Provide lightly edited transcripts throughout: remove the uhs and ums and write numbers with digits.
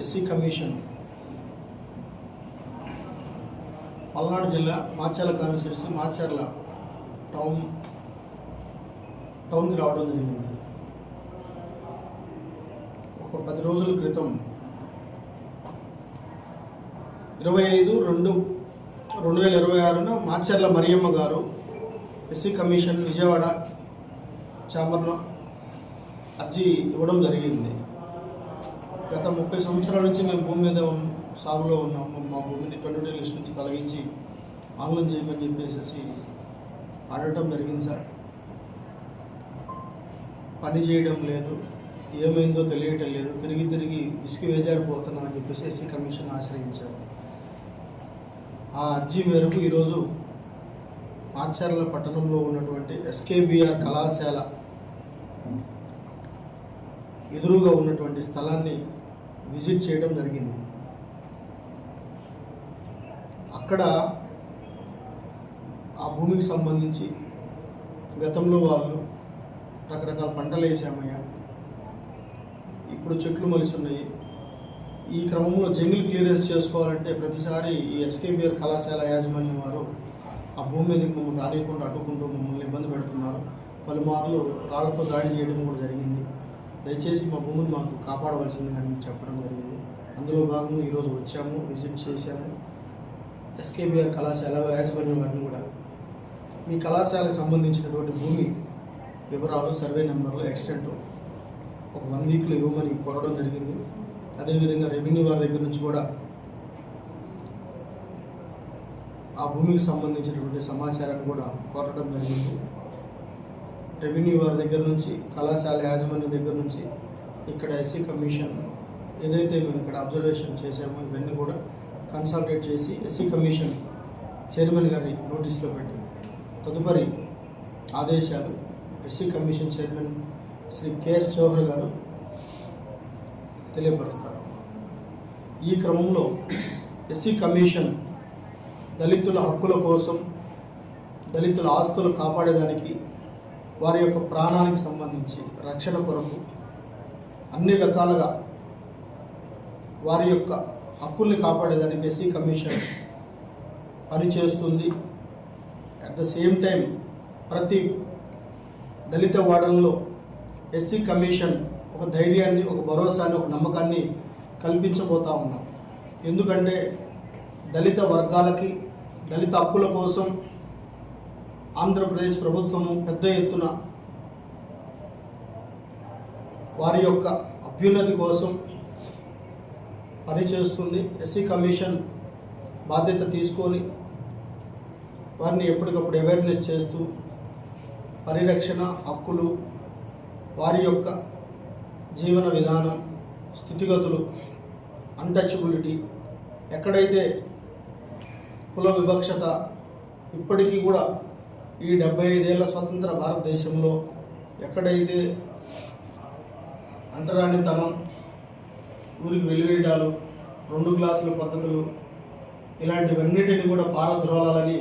SC commission Palnadu జిల్లా Macherla constituency Macherla టౌన్కి రావడం జరిగింది. ఒక 10 రోజుల క్రితం 25/2/2026 మాచర్ల మరియమ్మ గారు ఎస్సీ కమిషన్ విజయవాడ ఛాంబర్లో అర్జీ ఇవ్వడం జరిగింది. గత 30 సంవత్సరాల నుంచి మేము భూమి మీద సాగులో ఉన్నాము. మా భూమిని 22 లిస్ట్ నుంచి తొలగించి ఆన్లైన్ చేయమని చెప్పేసి అడగటం జరిగింది. సార్ పని చేయడం లేదు, ఏమైందో తెలియటం లేదు, తిరిగి ఇసుక వేజారిపోతున్నామని చెప్పేసి ఎస్సీ కమిషన్ ఆశ్రయించారు. ఆ అర్జీ మేరకు ఈరోజు మాచర్ల పట్టణంలో ఉన్నటువంటి ఎస్కేబిఆర్ కళాశాల ఎదురుగా ఉన్నటువంటి స్థలాన్ని విజిట్ చేయడం జరిగింది. అక్కడ ఆ భూమికి సంబంధించి గతంలో వాళ్ళు రకరకాల పంటలు వేసామయ్యా, ఇప్పుడు చెట్లు మొలిచున్నాయి. ఈ క్రమంలో జంగిల్ క్లియరెన్స్ చేసుకోవాలంటే ప్రతిసారి ఈ ఎస్కేబిఆర్ కళాశాల యాజమాన్యం వారు ఆ భూమి మీదకి మమ్మల్ని రానియకుండా అడ్డుకుంటూ మమ్మల్ని ఇబ్బంది పెడుతున్నారు. పలుమార్లు రాళ్లతో దాడి చేయడం కూడా జరిగింది. దయచేసి మా భూమిని మాకు కాపాడవలసిందిగా చెప్పడం జరిగింది. అందులో భాగంగా ఈరోజు వచ్చాము, విజిట్ చేశాము. ఎస్కేబిఆర్ కళాశాల యాజమాన్యం వారిని కూడా మీ కళాశాలకు సంబంధించినటువంటి భూమి వివరాలు, సర్వే నెంబర్లు, ఎక్స్టెంట్ ఒక 1 వీక్లో ఇవ్వమని కోరడం జరిగింది. అదేవిధంగా రెవెన్యూ వారి దగ్గర నుంచి కూడా ఆ భూమికి సంబంధించినటువంటి సమాచారాన్ని కూడా కోరడం జరిగింది. రెవెన్యూ వారి దగ్గర నుంచి, కళాశాల యాజమాన్యం దగ్గర నుంచి, ఇక్కడ ఎస్సీ కమిషన్ ఏదైతే మేము ఇక్కడ అబ్జర్వేషన్ చేసామో ఇవన్నీ కూడా కన్సల్టేట్ చేసి ఎస్సీ కమిషన్ చైర్మన్ గారి నోటీస్లో పెట్టి తదుపరి ఆదేశాలు SC commission chairman Shri KS Jawahar గారు తెలియపరుస్తారు. ఈ క్రమంలో ఎస్సీ కమిషన్ దళితుల హక్కుల కోసం, దళితుల ఆస్తులు కాపాడేదానికి, వారి యొక్క ప్రాణానికి సంబంధించి రక్షణ కొరకు అన్ని రకాలుగా వారి యొక్క హక్కుల్ని కాపాడేదానికి ఎస్సీ కమిషన్ పనిచేస్తుంది. అట్ ద సేమ్ టైం ప్రతి దళిత వాడల్లో ఎస్సీ కమిషన్ ఒక ధైర్యాన్ని, ఒక భరోసాని, ఒక నమ్మకాన్ని కల్పించబోతా ఉన్నాం. ఎందుకంటే దళిత వర్గాలకి, దళిత హక్కుల కోసం ఆంధ్రప్రదేశ్ ప్రభుత్వము పెద్ద ఎత్తున వారి యొక్క అభ్యున్నతి కోసం పనిచేస్తుంది. ఎస్సీ కమిషన్ బాధ్యత తీసుకొని వారిని ఎప్పటికప్పుడు అవేర్నెస్ చేస్తూ పరిరక్షణ, హక్కులు, వారి యొక్క జీవన విధానం, స్థితిగతులు, అన్టచబిలిటీ, ఎక్కడైతే కుల వివక్షత ఇప్పటికీ కూడా ఈ 75 ఏళ్ల స్వతంత్ర భారతదేశంలో ఎక్కడైతే అంటరానితనం, ఊరికి వెలివేయడాలు, 2 క్లాసుల పద్ధతులు, ఇలాంటివన్నిటిని కూడా పారద్రోలాలని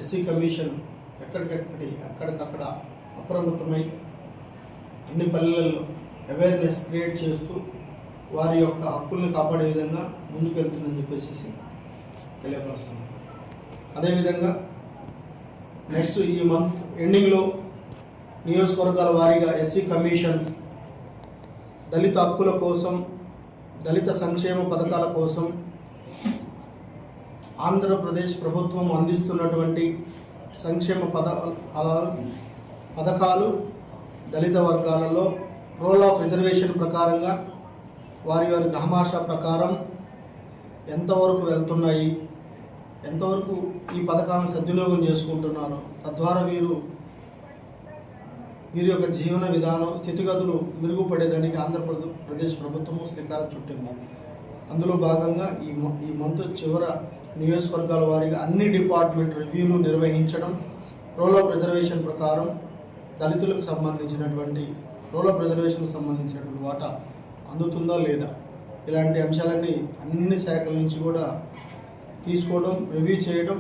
ఎస్సీ కమిషన్ అక్కడికక్కడ అప్రమత్తమై అన్ని పల్లెలలో అవేర్నెస్ క్రియేట్ చేస్తూ వారి యొక్క హక్కుల్ని కాపాడే విధంగా ముందుకెళ్తుందని చెప్పేసి తెలియపరుస్తున్నాం. అదేవిధంగా నెక్స్ట్ ఈ మంత్ ఎండింగ్లో నియోజకవర్గాల వారీగా ఎస్సీ కమిషన్ దళిత హక్కుల కోసం, దళిత సంక్షేమ పథకాల కోసం ఆంధ్రప్రదేశ్ ప్రభుత్వం అందిస్తున్నటువంటి సంక్షేమ పథకాలు దళిత వర్గాలలో రోల్ ఆఫ్ రిజర్వేషన్ ప్రకారంగా వారి దహమాషా ప్రకారం ఎంతవరకు వెళ్తున్నాయి, ఎంతవరకు ఈ పథకాలను సద్వినియోగం చేసుకుంటున్నారు, తద్వారా వీరి యొక్క జీవన విధానం, స్థితిగతులు మెరుగుపడేదానికి ఆంధ్రప్రదేశ్ ప్రభుత్వము శ్రీకారం చుట్టింది. అందులో భాగంగా ఈ మంత్ చివర నియోజకవర్గాల వారీగా అన్ని డిపార్ట్మెంట్ రివ్యూలు నిర్వహించడం, రోల్ ఆఫ్ రిజర్వేషన్ ప్రకారం దళితులకు సంబంధించినటువంటి వాటా అందుతుందా లేదా, ఇలాంటి అంశాలన్నీ అన్ని శాఖల నుంచి కూడా తీసుకోవడం, రివ్యూ చేయడం,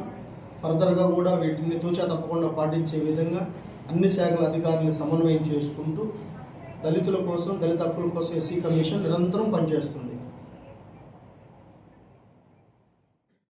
ఫర్దర్గా కూడా వీటిని తూచా తప్పకుండా పాటించే విధంగా అన్ని శాఖల అధికారులను సమన్వయం చేసుకుంటూ దళితుల కోసం, దళిత హక్కుల కోసం ఎస్సీ కమిషన్ నిరంతరం పనిచేస్తుంది.